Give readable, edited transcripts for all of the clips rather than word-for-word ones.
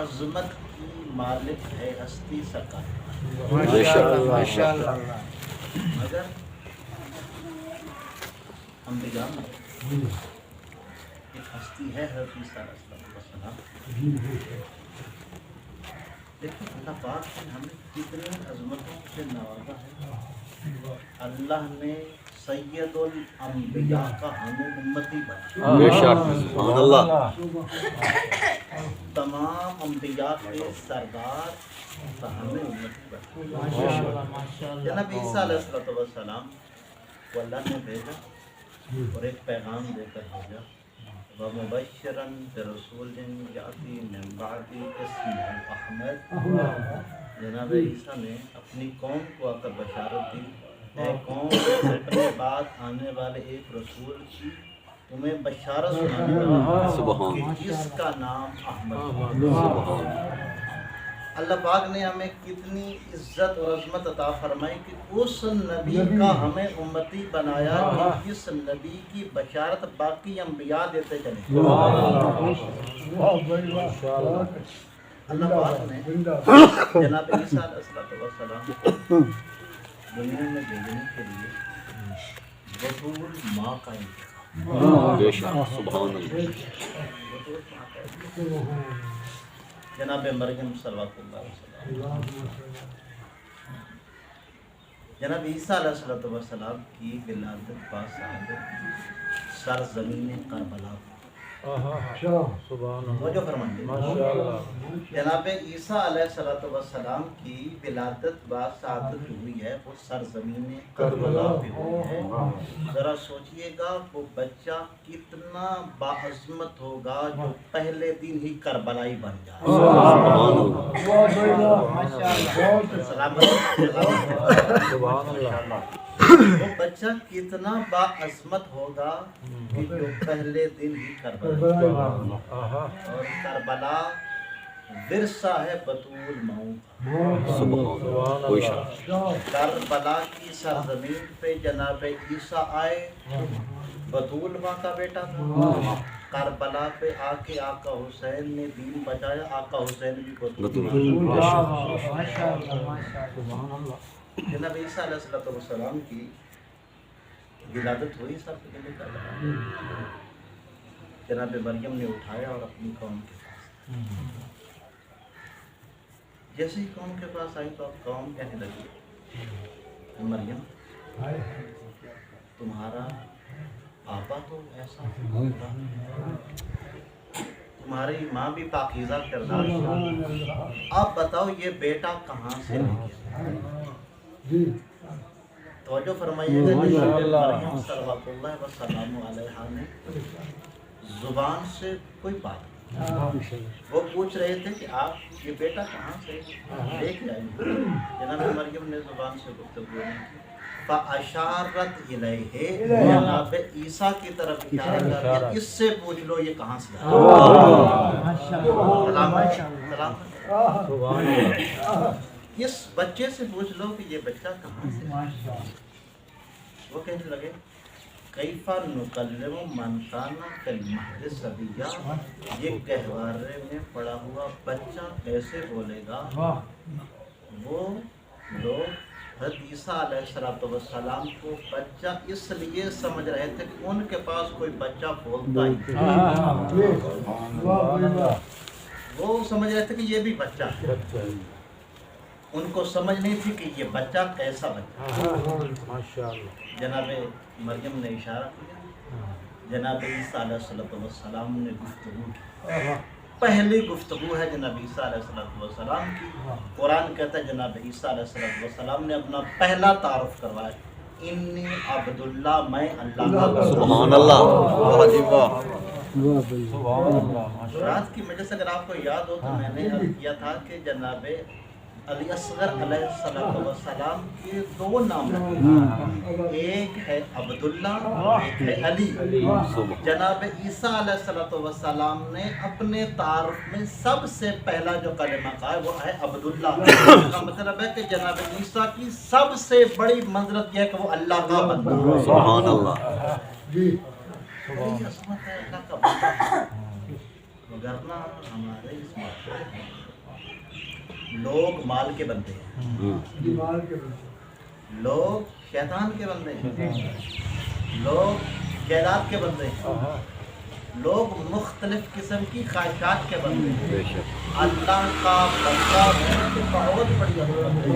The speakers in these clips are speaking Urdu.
عظمت کی مالک ہے ہستی سرکار ماشاءاللہ مگر انبیاء میں ایک ہستی ہے حضرت عیسیٰ علیہ السلام. لیکن اللہ پاک نے ہمیں کتنے عظمتوں سے نوازا ہے. اللہ نے سید الانبیاء کا ہمیں امتی بنا. بے شک سبحان اللہ. تمام انبیاء کے سردار کا ہمیں امتی بنا. جناب عیسیٰ علیہ السلام کو اللہ نے بھیجا اور ایک پیغام دے کر بھیجا وَمُبَشِّرًا بِرَسُولٍ يَأْتِي مِن بَعْدِ اسْمُهُ أَحْمَدُ. جناب عیسیٰ نے اپنی قوم کو آ کر بشارت دی اے قوم اپنے بعد آنے والے ایک رسول کی تمہیں بشارت سنانے والا کہ جس کا نام احمد. اللہ پاک نے ہمیں کتنی عزت اور عظمت عطا فرمائی کہ اس نبی کا ہمیں امتی بنایا کہ جس نبی کی بشارت باقی انبیاء دیتے چلے. اللہ پاک نے جناب عیسیٰ علیہ السلام دنیا میں بھیجنے کے لیے بطول ماں کا انتخاب. بے شک سبحان اللہ. جناب مریم صلوات اللہ علیہ وسلم. جناب عیسیٰ علیہ السلام کی ولادت باسعادت سرزمین کربلا جو فرمائیں. جناب عیسیٰ علیہ السلام کی ولادت باسعادت ہوئی ہے وہ سرزمین کربلا پہ ہوئی ہے. ذرا سوچئے گا وہ بچہ کتنا باعظمت ہوگا جو پہلے دن ہی کربلائی بن جائے. وہ بچہ کتنا باعظمت ہوگا کہ جو پہلے دن ہی کربلا. اور کربلا ورثہ ہے بطول ماؤں کا. کربلا کی سرزمین پہ جناب عیسیٰ آئے بطول ماں کا بیٹا تھا. کربلا پہ آ کے آقا حسین نے دین بچایا. آقا حسین بھی بطول. جناب عیسیٰ علیہ السلام کی ولادت ہوئی سب کے لیے کربلا. جناب مریم نے اٹھایا اور اپنی قوم کے پاس. جیسے ہی قوم کے پاس آئی تو اب قوم کہنے لگی مریم تمہارا آپا تو ایسا تمہاری ماں بھی پاکیزہ کردار. آپ بتاؤ یہ بیٹا کہاں سے لے گیا. توجہ فرمائیے گا. مریم صلوات اللہ وسلام علیہا نے زبان سے کوئی بات وہ پوچھ رہے تھے کہ آپ یہ بیٹا کہاں سے لے کے آئیں. جناب مریم نے زبان سے گفتگو نہیں کی. فَأَشَارَتْ إِلَيْهِ جناب عیسیٰ کی طرف اشارہ کر کے اس سے پوچھ لو یہ کہاں سے آیا. اس بچے سے پوچھ لو کہ یہ بچہ کہاں سے آیا. وہ کہنے لگے کیف نکلم من کان فی المہد صبیا. یہ گہوارے میں پڑا ہوا بچہ کیسے بولے گا. وہ لوگ حضرت عیسیٰ علیہ السلام کو بچہ اس لیے سمجھ رہے تھے کہ ان کے پاس کوئی بچہ بولتا ہی. وہ سمجھ رہے تھے کہ یہ بھی بچہ ہے. ان کو سمجھ نہیں تھی کہ یہ بچہ کیسا بچہ. جناب مریم نے اشارہ کیا. جناب عیسیٰ علیہ السلام نے گفتگو کی. پہلی گفتگو ہے جناب عیسیٰ علیہ السلام کی. قرآن کہتا ہے جناب عیسیٰ علیہ السلام نے اپنا پہلا تعارف کروایا انی عبداللہ میں اللہ کا. سبحان اللہ. رات کی مجلس اگر آپ کو یاد ہو تو میں نے عرض کیا تھا کہ جناب علی اصغر علیہ السلام کے دو نام ہیں. ایک ہے عبداللہ ایک ہے علی. جناب عیسیٰ علیہ السلام نے اپنے تعارف میں سب سے پہلا جو کلمہ کہا ہے وہ ہے عبداللہ. اس کا مطلب ہے کہ جناب عیسیٰ کی سب سے بڑی منزلت یہ ہے کہ وہ اللہ کا بندہ ہے. سبحان اللہ. بڑی عظمت ہے اللہ کا بندہ. مگر نا ہمارے اس معاشرے میں لوگ مال کے بندے ہیں، لوگ شیطان کے بندے ہیں، لوگ جائیداد کے بندے ہیں، لوگ مختلف قسم کی خواہشات کے بندے ہیں۔ بے شک اللہ کا بندہ ہونا تو بہت بڑی عظمت ہے۔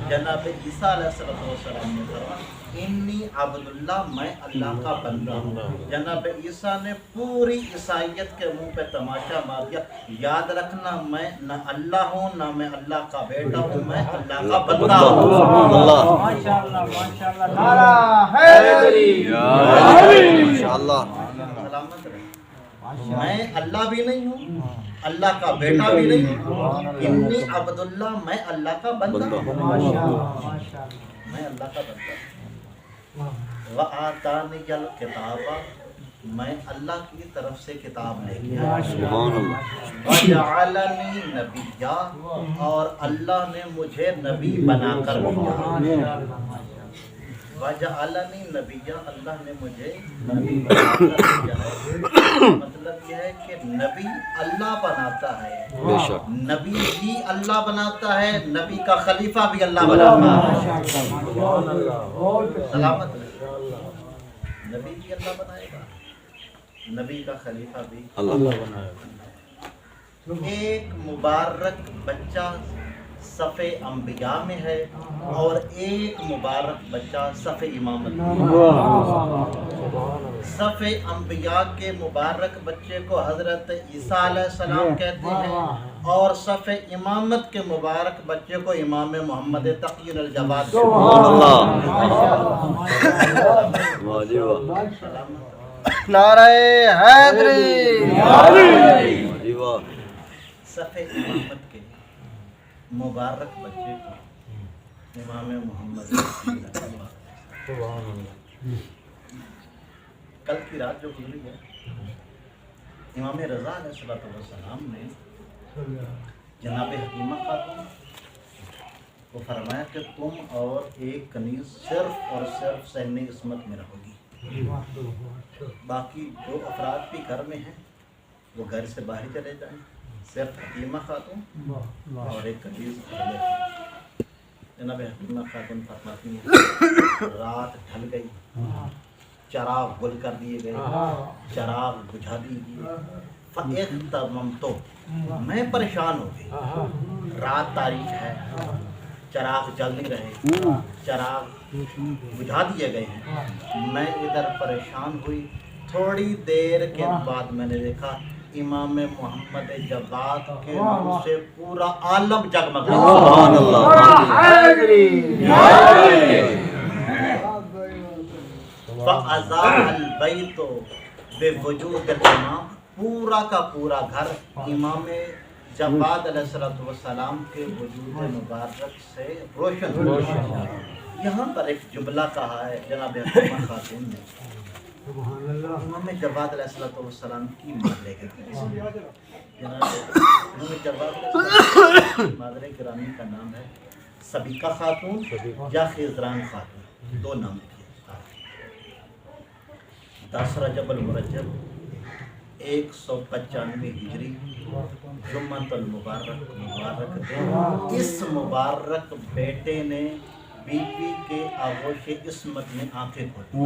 جناب عیسیٰ علیہ السلام نے فرمایا انی عبداللہ، میں اللہ کا بندہ ہوں۔ جناب عیسیٰ نے پوری عیسائیت کے منہ پہ تماشا مار دیا، یاد رکھنا میں نہ اللہ ہوں نہ میں اللہ کا بیٹا ہوں، میں اللہ کا بندہ ہوں۔ ماشاءاللہ ماشاءاللہ، نعرہ حیدری، ماشاءاللہ سلامت رہے۔ میں اللہ بھی نہیں ہوں، اللہ کا بیٹا بھی نہیں ہوں، انی عبداللہ، میں اللہ کا بندہ ہوں، میں اللہ کا بندہ ہوں۔ وَآتَانِيَ الْكِتَابَ، میں اللہ کی طرف سے کتاب لے کے آیا۔ سبحان اللہ وَجَعَلَنِي نَبِيًّا، اور اللہ نے مجھے نبی بنا کر بھیجا۔ وَجَعَلَنِي نَبِيًّا، اللہ نے مجھے نبی بنا کر بھیجا ہے۔ مطلب یہ ہے کہ نبی اللہ بناتا ہے، بے شک نبی بھی اللہ بناتا ہے، نبی کا خلیفہ بھی اللہ بناتا ہے۔ سلامت رہے۔ نبی بھی اللہ بنائے گا، نبی کا خلیفہ بھی اللہ ایک مبارک بچہ صف انبیاء میں ہے اور ایک مبارک بچہ صف امامت میں ہے۔ صف انبیاء کے مبارک بچے کو حضرت عیسیٰ علیہ السلام کہتے ہیں اور صف امامت کے مبارک بچے کو امام محمد تقی الجواد کہتے ہیں۔ سبحان اللہ واہ جی واہ نعرہ حیدری، واہ جی واہ صف امامت کے مبارک بچے کو امام محمد تقی الجواد۔ کل کی رات جو گزری ہے، امام رضا علیہ السلام نے جناب حکیمہ خاتون کو فرمایا کہ تم اور ایک کنیز صرف اور صرف صحن عصمت میں رہو گی، باقی جو افراد بھی گھر میں ہیں وہ گھر سے باہر چلے جائیں، صرف حکیمہ خاتون اور ایک کنیز رہے۔ جناب حکیمہ خاتون فرماتی ہیں رات ڈھل گئی، چراغ گل کر دیے گئے، چراغ بجھا دیے گئے، فَإِخْتَمَمْتُ، میں پریشان ہو گئی، رات تاریک ہے، چراغ جل نہیں رہے، چراغ بجھا دیے گئے ہیں، میں ادھر پریشان ہوئی۔ تھوڑی دیر کے بعد میں نے دیکھا امام محمد جواد کے منہ سے پورا عالم جگمگ رہا۔ سبحان اللہ فَأَضَاءَ الْبَيْتُ بِوُجُودِ الْإِمَامِ، پورا کا پورا گھر امام جواد علیہ السلام کے وجود مبارک سے روشن ہوا۔ یہاں پر ایک جملہ کہا ہے جناب حکیمہ خاتون نے، امام جواد علیہ السلام کی مادر گرامی، جناب امام جواد علیہ السلام مادر گرامی کا نام ہے سبیکہ خاتون یا خضران خاتون، دو نام ہے۔ 10 رجب المرجب 195 ہجری جمعۃ المبارک مبارک دن، اس مبارک بیٹے نے بی بی کے آغوش عصمت میں آنکھیں کھولی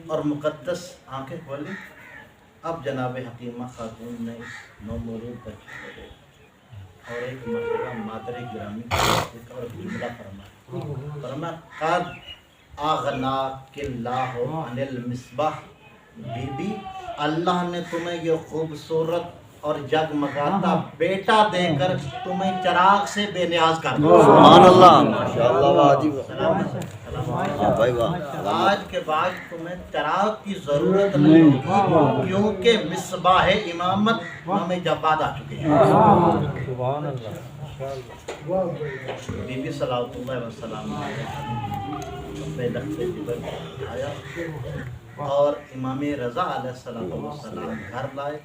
اور مقدس آنکھیں کھولی۔ اب جناب حکیمہ خاتون نے اس نومولود بچے کو دیکھا اور ایک مرتبہ مادر گرامی کا اور جملہ فرمایا قد اغناک اللہ عن المصباح، بی بی اللہ نے تمہیں یہ خوبصورت اور جگمگاتا بیٹا دے کر تمہیں چراغ سے بے نیاز کر دیا۔ سبحان اللہ ماشاءاللہ واہ جی واہ بھائی واہ آج کے بعد تمہیں چراغ کی ضرورت نہیں ہوگی کیونکہ مصباح امامت امام جواد آ چکے ہیں۔ بی بی صلوات اللہ وسلام اپنے لخت جگر آیا اور امام رضا علیہ السلام گھر لائے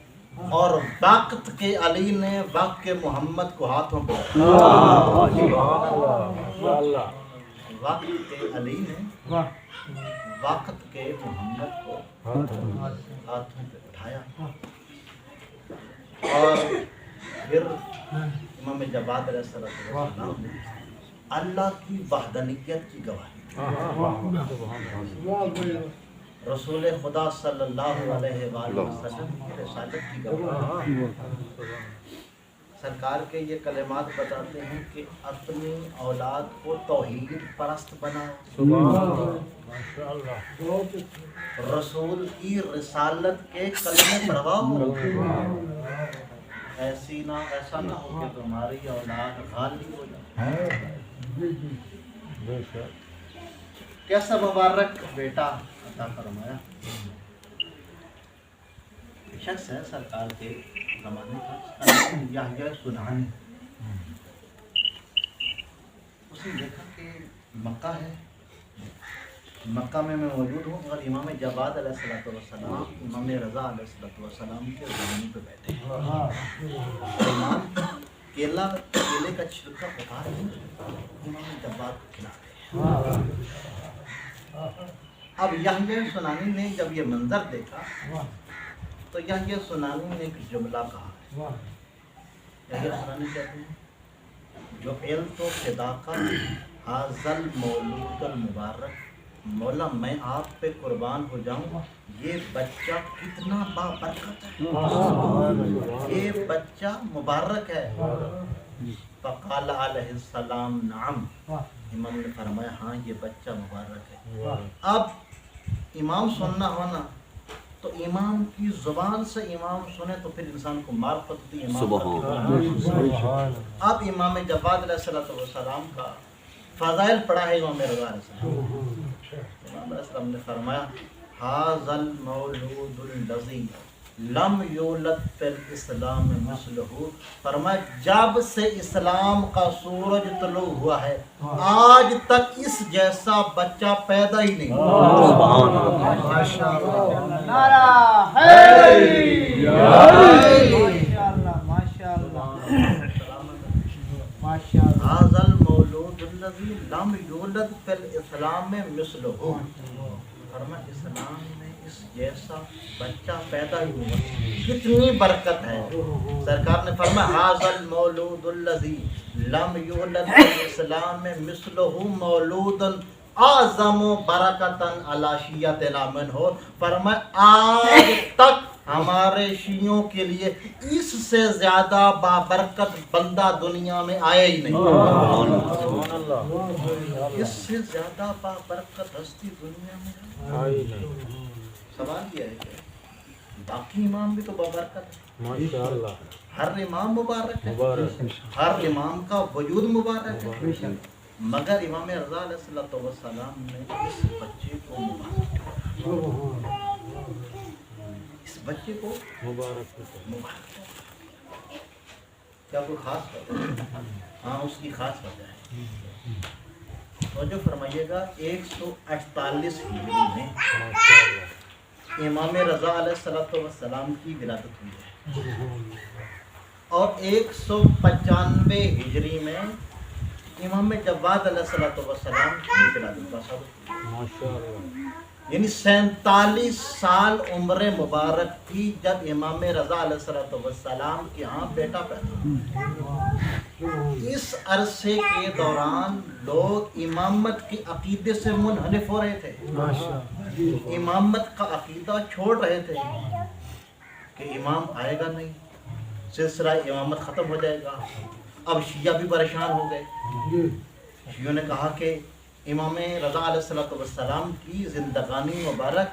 اور وقت کے علی نے وقت کے محمد کو ہاتھوں پہ وقت کے علی نے وقت کے محمد کو ہاتھوں پہ اٹھایا اور پھر امام جواد علیہ السلام نے اللہ کی وحدانیت کی گواہی رسول خدا صلی اللہ علیہ وآلہ وسلم کی رسالت کی گواہی سرکار کے یہ کلمات بتاتے ہیں کہ اپنی اولاد کو توحید پرست بناؤ، رسول کی رسالت کے کلمے پڑھواؤ، ایسا نہ ہو کہ تمہاری اولاد غالی ہو جائے۔ کیسا مبارک بیٹا عطا فرمایا، شخص ہے سرکار کے زمانے کا یحییٰ سنانی۔ اس نے دیکھا کہ مکہ ہے، مکہ میں موجود ہوں اور امام جواد علیہ السلام امام رضا علیہ السلام کے زمین پہ بیٹھے ہیں۔ امام کیلے کا چھلکا اتار امام جواد کو کھلا رہے ہیں۔ اب یحییٰ سنانی نے جب یہ منظر دیکھا تو یحییٰ سنانی نے ایک جملہ کہا۔ یحییٰ سنانی کہتے ہیں جو علم تو صداقت حاضل مولود المبارک، مولا میں آپ پہ قربان ہو جاؤں، یہ بچہ کتنا بابرکت ہے، یہ بچہ مبارک ہے۔ فقال علیہ السلام نعم، امام نے فرمایا ہاں یہ بچہ مبارک ہے۔ اب امام سننا ہونا تو امام کی زبان سے امام سنے تو پھر انسان کو معرفت ہوتی ہے۔ اب امام جواد علیہ السلام کا فضائل پڑھا ہے امام رضا علیہ السلام۔ امام علیہ السلام نے فرمایا ھذا المولود الذی لم یولد فی الاسلام مثلہ، فرمایا جب سے اسلام کا سورج طلوع ہوا ہے آج تک اس جیسا بچہ پیدا ہی نہیں۔ سبحان اللہ، ماشاءاللہ، نعرہ حیدری، ماشاءاللہ ماشاءاللہ، ھذا المولود الذی لم یولد فی الاسلام مثلہ، فرمایا اسلام میں اس جیسا بچہ پیدا ہی ہوا، کتنی برکت ہے۔ سرکار نے فرمایا ھذا المولود الذی لم یولد فی الاسلام مثلہ مولود اعظم برکتا علی شیعتنا منہ، فرمایا آج تک ہمارے شیعوں کے لیے اس سے زیادہ بابرکت بندہ دنیا میں آیا ہی نہیں۔ اس سے زیادہ بابرکت ہستی دنیا میں آئی نہیں۔ سوال یہ ہے کہ باقی امام بھی تو بابرکت ہے، ہر امام مبارک ہے، ہر امام کا وجود مبارک ہے، مگر امام رضا علیہ السلام نے اس بچے کو مبارک، اس بچے کو مبارک۔ کیا کوئی خاص وجہ ہے؟ ہاں اس کی خاص وجہ ہے۔ توجہ فرمائیے گا 148 ہجری میں امام رضا علیہ السلام کی ولادت ہوئی ہے اور 195 ہجری میں امام جواد علیہ السلام کی ولادت ہوئی، یعنی 47 سال عمر مبارک تھی جب امام رضا علیہ السلام کے ہاں بیٹا پیدا۔ اس عرصے کے دوران لوگ امامت کے عقیدے سے منحرف ہو رہے تھے، امامت کا عقیدہ چھوڑ رہے تھے کہ امام آئے گا نہیں، سلسلہ امامت ختم ہو جائے گا۔ اب شیعہ بھی پریشان ہو گئے، شیعوں نے کہا کہ امام رضا علیہ السلام کی زندگانی مبارک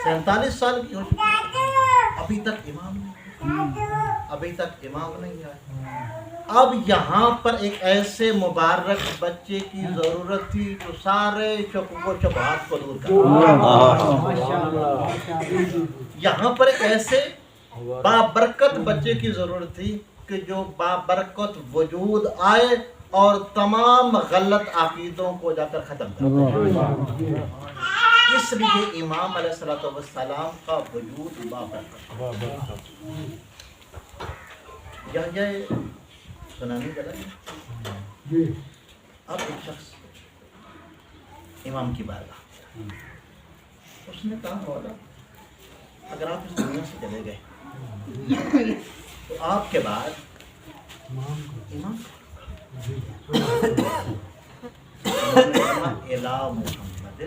47 سال کی ہو چکی، ابھی تک امام نہیں آئے۔ اب یہاں پر ایک ایسے مبارک بچے کی ضرورت تھی جو سارے شک و شبہات کو دور کرے۔ یہاں پر ایک ایسے بابرکت بچے کی ضرورت تھی کہ جو بابرکت وجود آئے اور تمام غلط عقیدوں کو جا کر ختم کر۔ اس لیے امام علیہ السلام کا وجود بابرکت۔ یہ سنانی چلا۔ اب ایک شخص امام کی بارگاہ، اس نے کہا مولا اگر آپ اس دنیا سے چلے گئے تو آپ کے بعد امام الا محمد،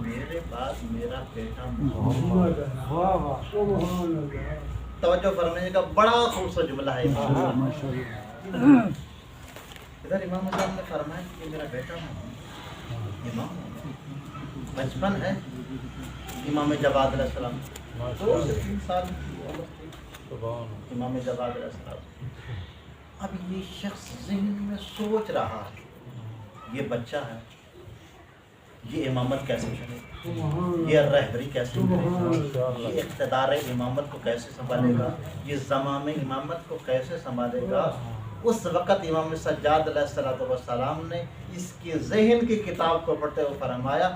میرے بعد میرا بیٹا محمد۔ توجہ فرمائیے گا، بڑا خوبصورت جملہ ہے ادھر امام صاحب نے فرمایا کہ یہ میرا بیٹا محمد امام بچپن ہے امام جواد علیہ السلام 2 سے 3 سال کی عمر تھی امام جواد علیہ السلام۔ اب یہ شخص ذہن میں سوچ رہا ہے یہ بچہ ہے، یہ امامت کیسے چلے، یہ رہبری کیسے کرے گا، یہ اقتدار امامت کو کیسے سنبھالے گا، یہ زمام امامت کو کیسے سنبھالے گا۔ اس وقت امام سجاد علیہ السلام نے اس کی ذہن کی کتاب کو پڑھتے ہوئے فرمایا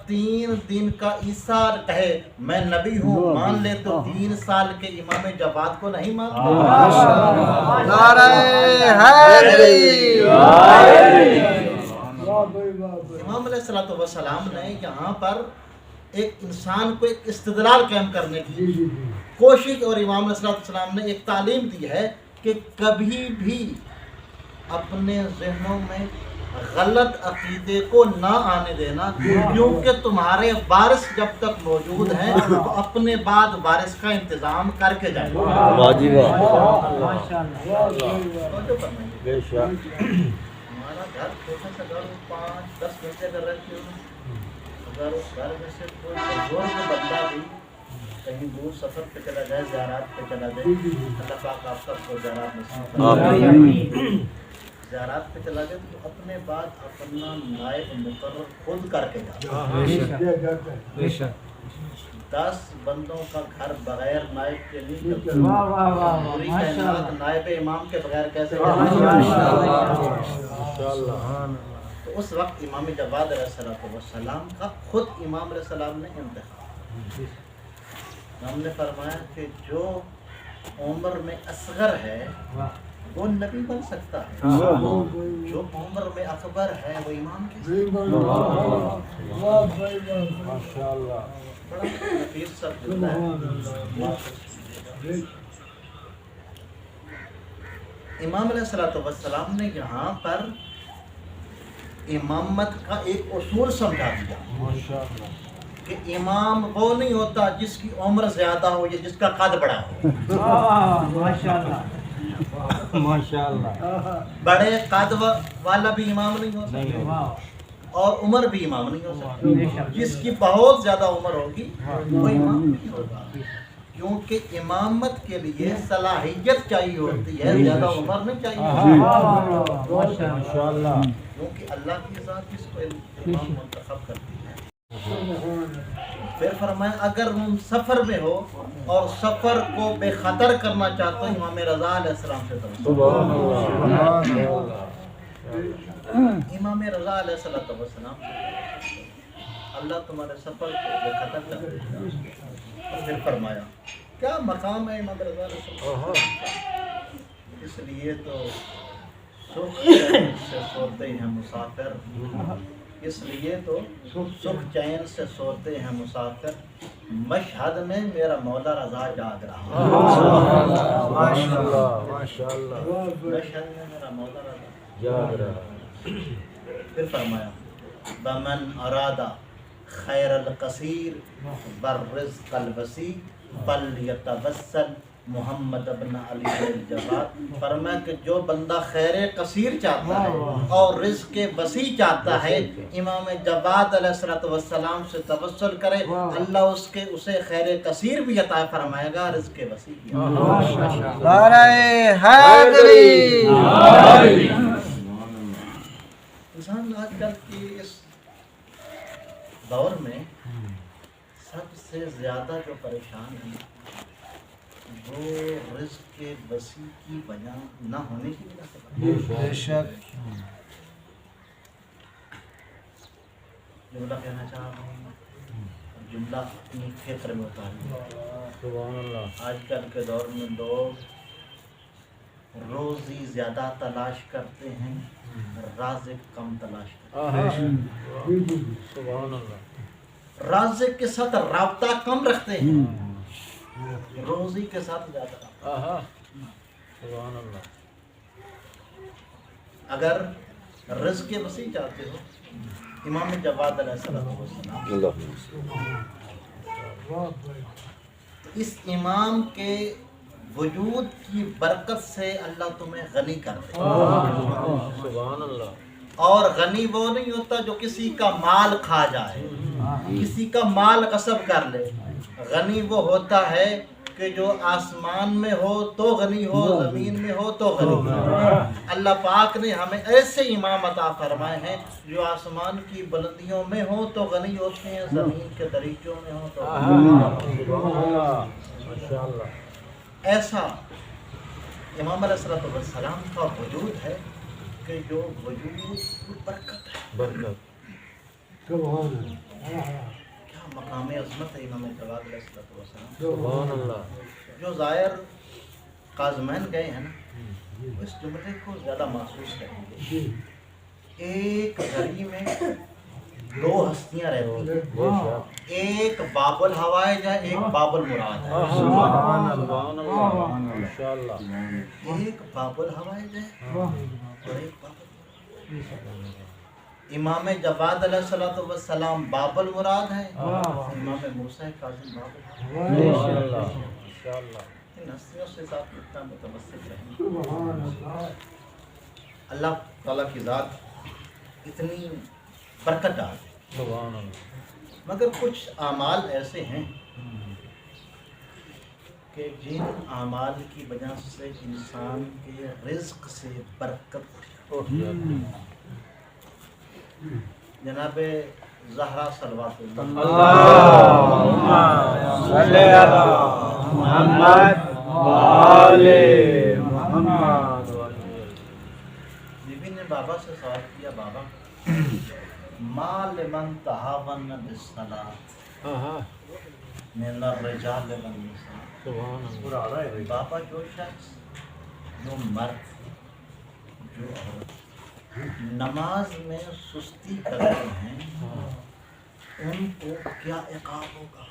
3 دن کا عیسیٰ کہے میں نبی ہوں مان لے تو 3 سال کے امام جواد کو نہیں مانتا۔ نعرہ حیدری۔ امام علیہ السلام نے یہاں پر ایک انسان کو ایک استدلال قائم کرنے کی کوشش، اور امام علیہ السلام نے ایک تعلیم دی ہے کہ کبھی بھی اپنے ذہنوں میں غلط عقیدے کو نہ آنے دینا، کیونکہ تمہارے وارث جب تک موجود ہیں تو اپنے بعد وارث کا انتظام کر کے جائیں۔ ہمارا گھر چھوٹا سا گھر 5-10 بچے اگر رہتے ہو، اگر اس گھر میں سے کوئی بزرگ بندہ بھی کہیں دور سفر پہ چلا جائے، زیارات پہ چلا جائے، اللہ پاک آپ سب کو زیارات نصیب فرمائے، زیارات پہ چلا جائے تو اپنے بعد اپنا نائب مقرر خود کر کے جائے۔ 10 بندوں کا گھر بغیر نائب کے نہیں چلتا، پوری کائنات نائب امام کے بغیر کیسے چلے؟ تو اس وقت امام جواد علیہ السلام کا خود امام علیہ السلام نے انتخاب، ہم نے فرمایا کہ جو عمر میں اصغر ہے وہ نبی بن سکتا ہے، جو عمر میں اکبر ہے وہ امام کیسے؟ بڑا نفیس سا جملہ ہے۔ امام علیہ السلام نے یہاں پر امامت کا ایک اصول سمجھا دیا کہ امام وہ نہیں ہوتا جس کی عمر زیادہ ہو یا جس کا قد بڑا ہو۔ بڑے قد والا بھی امام نہیں ہو سکتا اور عمر بھی امام نہیں ہو سکتا، جس کی بہت زیادہ عمر ہوگی وہ امام نہیں ہوگا، کیونکہ امامت کے لیے صلاحیت چاہیے ہوتی ہے، زیادہ عمر نہیں چاہیے، کیونکہ اللہ کی ذات اس کو امام منتخب کرتی ہے۔ پھر فرمایا اگر تم سفر میں ہو اور سفر کو بے خطر کرنا چاہتے ہو، امام رضا علیہ السلام سے توسل۔ امام رضا علیہ السلام اللہ تمہارے سفر کو بے خطر کر دے گا۔ پھر فرمایا کیا مقام ہے امام رضا علیہ السلام، اس لیے تو سکھ سے سوتے ہیں مسافر، اس لیے تو سکھ چین سے سوتے ہیں مسافر، مشہد میں میرا مولا رضا جاگ رہا، مشہد میں میرا مولا رضا جاگ رہا۔ پھر فرمایا بمن ارادہ خیر القصیر بالرزق الوسیع فلیتوسل محمد ابن علی الجواد۔ فرمایا کہ جو بندہ خیر قصیر چاہتا ہے اور رزق وسیع چاہتا ہے، امام جواد علیہ السلام سے توسل کرے، اللہ اسے خیر قصیر بھی عطا فرمائے گا، رزق وسیع بھی۔ نعرہ حیدری۔ انسان آج کل کی اس دور میں سب سے زیادہ جو پریشان ہیں وہ رزق کے وسیع کی وجہ نہ ہونے کی وجہ سے بے شک جملہ کہنا چاہ رہا ہوں، جملہ اپنی فطر میں اتار لیا۔ آج کل کے دور میں لوگ روزی زیادہ تلاش کرتے ہیں، رازق کم تلاش کرتے ہیں، رازق کے ساتھ رابطہ کم رکھتے ہیں، روزی کے ساتھ زیادہ سبحان اللہ. اگر رزق وسیع چاہتے ہو امام جواد علیہ السلام اللہ اس امام کے وجود کی برکت سے اللہ تمہیں غنی کر دے. سبحان اللہ. اور غنی وہ نہیں ہوتا جو کسی کا مال کھا جائے، کسی کا مال غصب کر لے. غنی وہ ہوتا ہے کہ جو آسمان میں ہو تو غنی ہو، زمین میں ہو تو غنی ہو. اللہ پاک نے ہمیں ایسے امام عطا فرمائے ہیں جو آسمان کی بلندیوں میں ہو تو غنی ہوتے ہیں، زمین کے دریچوں میں ہو تو غنی ہوتے ہیں. ماشاءاللہ. ایسا امام علیہ السلام کا وجود ہے کہ جو وجود برکت ہے. برکت. کیا مقام عظمت ہے امام جواد علیہ السلام. سبحان اللہ. جو زائر قازمین گئے ہیں نا وہ اس جملے کو زیادہ محسوس کریں گے. ایک گھڑی میں دو ہستیاں رہتی ہیں، ایک باب الحوائج ہے، ایک باب المراد ہے. سبحان اللہ. ماشاءاللہ. ایک باب الحوائج ہے اور ایک باب المراد. امام جواد علیہ السلام باب المراد ہے، امام موسیٰ کاظم باب المراد. ماشاءاللہ. ماشاءاللہ. ان ہستیوں سے ذات اتنا متمسک رہیں. اللہ تعالیٰ کی ذات اتنی برکت ڈال. سبحان اللہ. مگر کچھ اعمال ایسے ہیں کہ جن اعمال کی وجہ سے انسان کے رزق سے برکت اٹھ جاتی. جناب زہرا صلوات اللہ اللہم صلی علی محمد وآل محمد. بی بی نے بابا سے سوال کیا، بابا ما لمن تہاون بالصلاۃ من الرجال والنساء. سبحان اللہ. بابا جو شخص، جو مرد، جو عورت نماز میں سستی کرتے ہیں ان کو کیا عقاب ہوگا،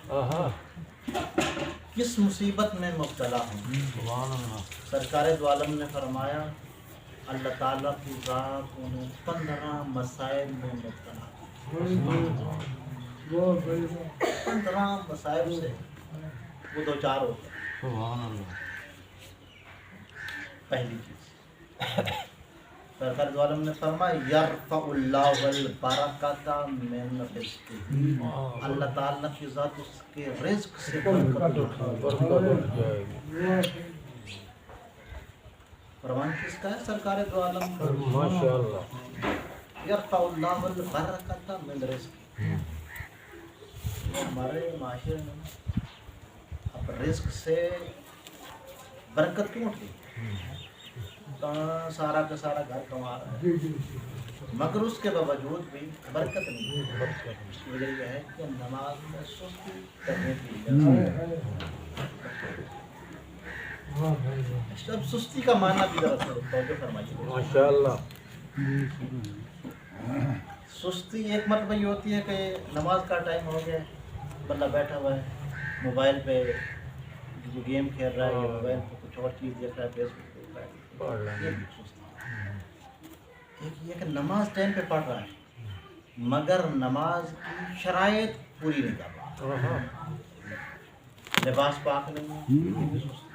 کس مصیبت میں مبتلا ہوں. سبحان اللہ. سرکار دو عالم نے فرمایا اللہ تعالیٰ کی ذات انہیں 15 مسائل میں مبتلا، 15 مسائل سے وہ دو چار ہوتے ہیں. سبحان اللہ. پہلی چیز سرکار دو عالم نے فرمایا یرفع اللہ البرکۃ من رزقہ. اللہ تعالیٰ کی ذات اس کے رزق سے برکت اٹھائے. برکت اٹھ جائے گی. فرمان کس کا ہے؟ سرکار دو عالم کا. ماشاءاللہ. یرفع اللہ البرکۃ من رزقہ. ہمارے معاشرے میں اب رزق سے برکت کیوں اٹھی؟ سارا کا سارا گھر کما رہا ہے مگر اس کے باوجود بھی برکت نہیں ہے. اس کی وجہ یہ ہے کہ نماز میں سستی کرنے کی وجہ سے. اب سستی کا معنی بھی ذرا توجہ فرمائیے. ماشاءاللہ. سستی ایک مرتبہ یہ ہوتی ہے کہ نماز کا ٹائم ہو گیا، بندہ بیٹھا ہوا ہے موبائل پہ جو گیم کھیل رہا ہے یا موبائل پہ کچھ اور چیز دیکھ رہا ہے، فیس بک دیکھ رہا ہے. یہ بھی سستی. ایک یہ کہ نماز ٹائم پہ پڑھ رہا ہے مگر نماز کی شرائط پوری نہیں کر رہا، لباس پاک نہیں ہے، یہ بھی سستی.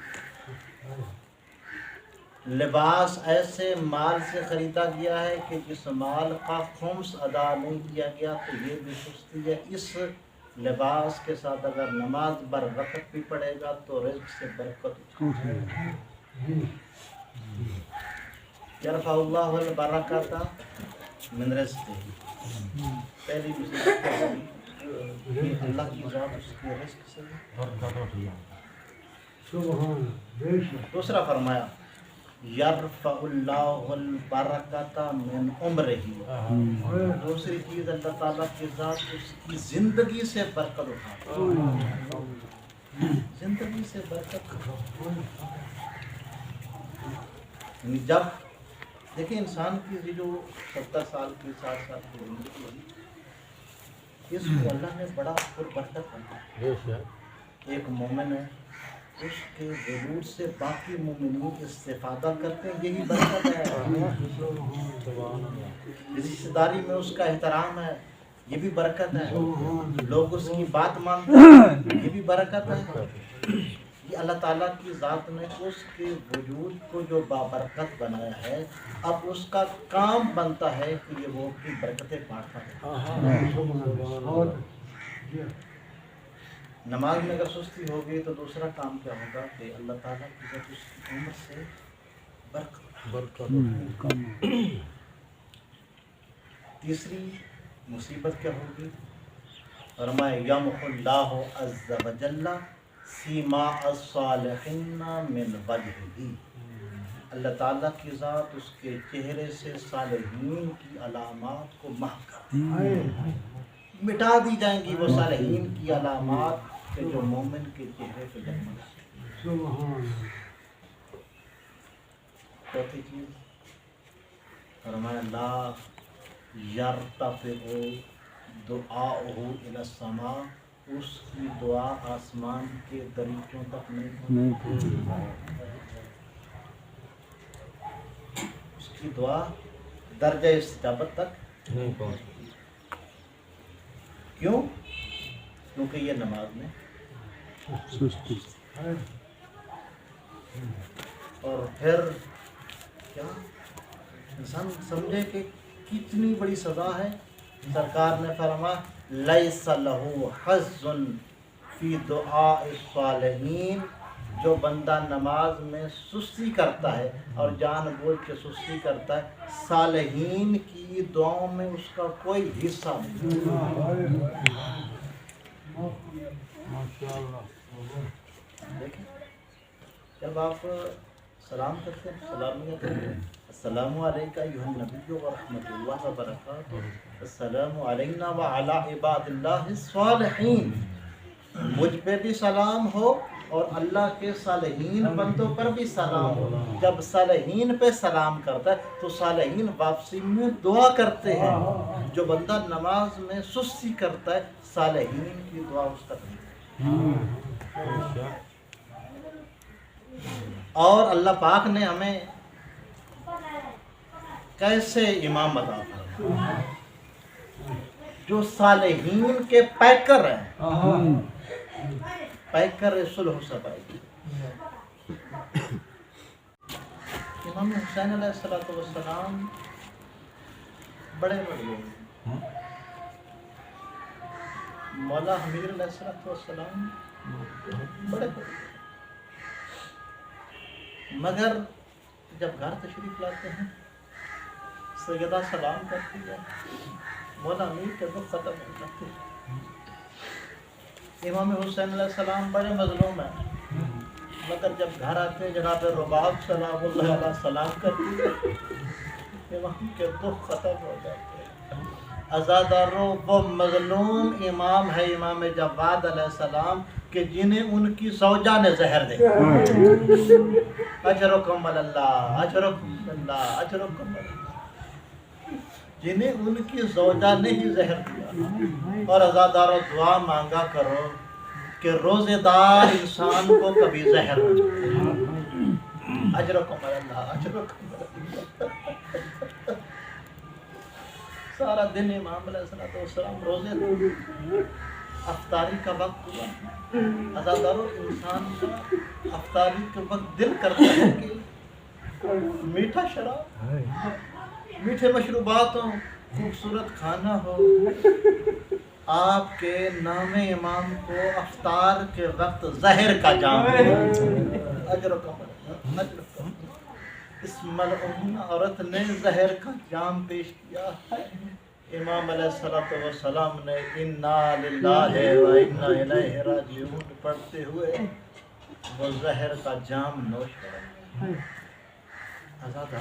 لباس ایسے مال سے خریدا گیا ہے کہ جس مال کا خمس ادا نہیں کیا گیا تو یہ بھی سستی ہے. اس لباس کے ساتھ اگر نماز بر وقت بھی پڑھے گا تو رزق سے برکت اٹھائے گا. یرفع اللہ البرکۃ من رزقہ. پہلی مصیبت اللہ کی ذات اس کے رزق سے برکت اٹھ جائے. دوسرا فرمایا یرفع اللہ البرکۃ من عمرہ. دوسری چیز اللہ تعالیٰ کی ذات اس کی زندگی سے برکت اٹھاتا ہے. زندگی سے برکت. یعنی جب دیکھیں انسان کی جو 70 سال کی 60 سال کی زندگی ہوگی اس کو اللہ نے بڑا پر برکت بنایا. بے شک. ایک مومن ہے اس کے وجود سے باقی مومنین استفادہ کرتے ہیں، یہی برکت ہے۔ رشتہ داری میں اس کا احترام ہے، یہ بھی برکت ہے۔ لوگ اس کی بات مانتے ہیں، یہ بھی برکت ہے۔ یہ اللہ تعالیٰ کی ذات نے اس کے وجود کو جو بابرکت بنایا ہے، اب اس کا کام بنتا ہے کہ یہ وہ اپنی برکتیں بانٹتا ہے۔ نماز میں اگر سستی ہوگی تو دوسرا کام کیا ہوگا کہ اللہ تعالیٰ کی ذات اس کی عمر سے برکت۔ تیسری مصیبت کیا ہوگی؟ فرمائے یمحو اللہ عز وجل سیما الصالحین من وجہہ، اللہ تعالیٰ کی ذات اس کے چہرے سے صالحین کی علامات کو محو کر دے، مٹا دی جائیں گی وہ صالحین کی علامات کہ جو مومن کے چہرے پہ جگمگاتی ہیں۔ چوتھی چیز فرمایا لا یرتفع دعاؤہ الی السماء، اس کی دعا آسمان کے دریچوں تک نہیں پہنچتی، اس کی دعا درجہ استجابت تک نہیں پہنچتی۔ کیوں؟ کیونکہ یہ نماز میں اور پھر کیا انسان سمجھے کہ کتنی بڑی سزا ہے۔ سرکار نے فرمایا لیس لہ حظ فی دعاء الصالحین، جو بندہ نماز میں سستی کرتا ہے اور جان بوجھ کے سستی کرتا ہے، صالحین کی دعاؤں میں اس کا کوئی حصہ نہیں۔ دیکھیں جب آپ سلام کرتے ہیں، سلامیہ کرتے ہیں، السلام علیکم ایھا النبی ورحمۃ اللہ وبرکاتہ، السلام علینا وعلی عباد اللہ الصالحین، مجھ پہ بھی سلام ہو اور اللہ کے صالحین بندوں پر بھی سلام ہو۔ جب صالحین پہ سلام کرتا ہے تو صالحین واپسی میں دعا کرتے ہیں۔ جو بندہ نماز میں سستی کرتا ہے صالحین کی دعا اس تک نہیں۔ اور اللہ پاک نے ہمیں کیسے امام عطا فرمایا جو صالحین کے پیکر ہیں، پیکر صلح صفائی۔ امام حسین علیہ السلام بڑے لوگ، مولا حمیر علیہ السلام بڑے بڑے، مگر جب گھر تشریف لاتے ہیں سیدہ سلام کرتی ہے، مولا امیر کے دکھ ختم ہو جاتے ہیں۔ امام حسین علیہ السلام بڑے مظلوم ہیں، مگر جب گھر آتے ہیں جناب رباب سلام اللہ علیہ سلام کرتی ہے، امام کے دکھ ختم ہو جاتے ہیں۔ عزادارو وہ مظلوم امام ہے امام جواد علیہ السلام کہ جنہیں ان کی زوجہ نے زہر دے، اجرکم اللہ اجرکم اللہ اجرکم اللہ، جنہیں ان کی زوجہ نے ہی زہر دیا۔ اور عزادارو دعا مانگا کرو کہ روزے دار انسان کو کبھی زہر نہ دے۔ اجرکم اللہ اجرکم اللہ۔ سارا دن امام علیہ السلام روزے تھے، افطاری کا وقت ہوا، عزادارو انسان کا افطاری کے وقت دل کرتا ہے کہ میٹھا شراب، میٹھے مشروبات ہوں، خوبصورت کھانا ہو۔ آپ کے نام امام کو افطار کے وقت زہر کا جام اس ملعون عورت نے زہر کا جام پیش کیا ہے۔ امام علیہ السلام نے انا للہ و انا الیہ راجعون پڑھتے ہوئے وہ زہر کا جام نوش کر آزاد۔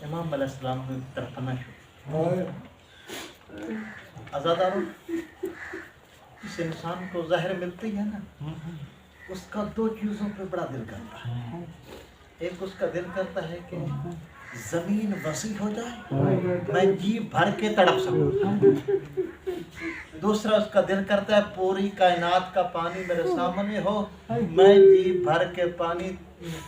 امام علیہ السلام نے تڑپنا شروع۔ آزادارو اس انسان کو زہر ملتی ہے نا، اس کا دو چیزوں پہ بڑا دل کرتا ہے۔ ایک اس کا دل کرتا ہے کہ زمین وسیع ہو جائے، میں جی بھر کے تڑپ سکوں۔ دوسرا اس کا دل کرتا ہے پوری کائنات کا پانی میرے سامنے ہو، میں جی بھر کے پانی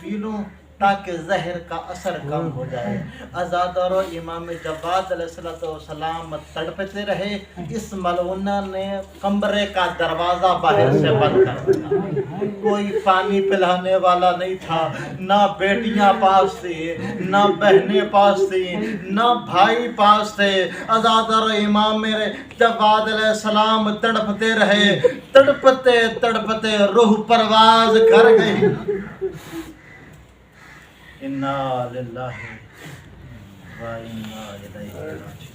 پی لوں تاکہ زہر کا اثر کم ہو جائے۔ عزادارو امام جواد علیہ السلام تڑپتے رہے، اس ملعونہ نے کمرے کا دروازہ باہر سے بند کر دیا، کوئی پانی پلانے والا نہیں تھا، نہ بیٹیاں پاس تھی، نہ بہنیں پاس تھی، نہ بھائی پاس تھے۔ عزادارو امام میرے جواد علیہ السلام تڑپتے رہے، تڑپتے تڑپتے روح پرواز کر گئی۔ انا للہ و انا الیہ راجعون۔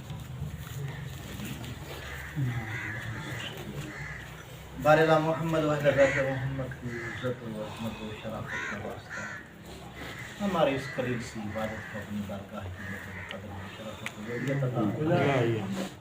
بارہ محمد و اہل بیت محمد کی عزت و عظمت و شرافت کا واسطہ ہمارے اس قریب سی عبادت کو اپنی بارگاہ کی قدر و شرافت و عطا فرما۔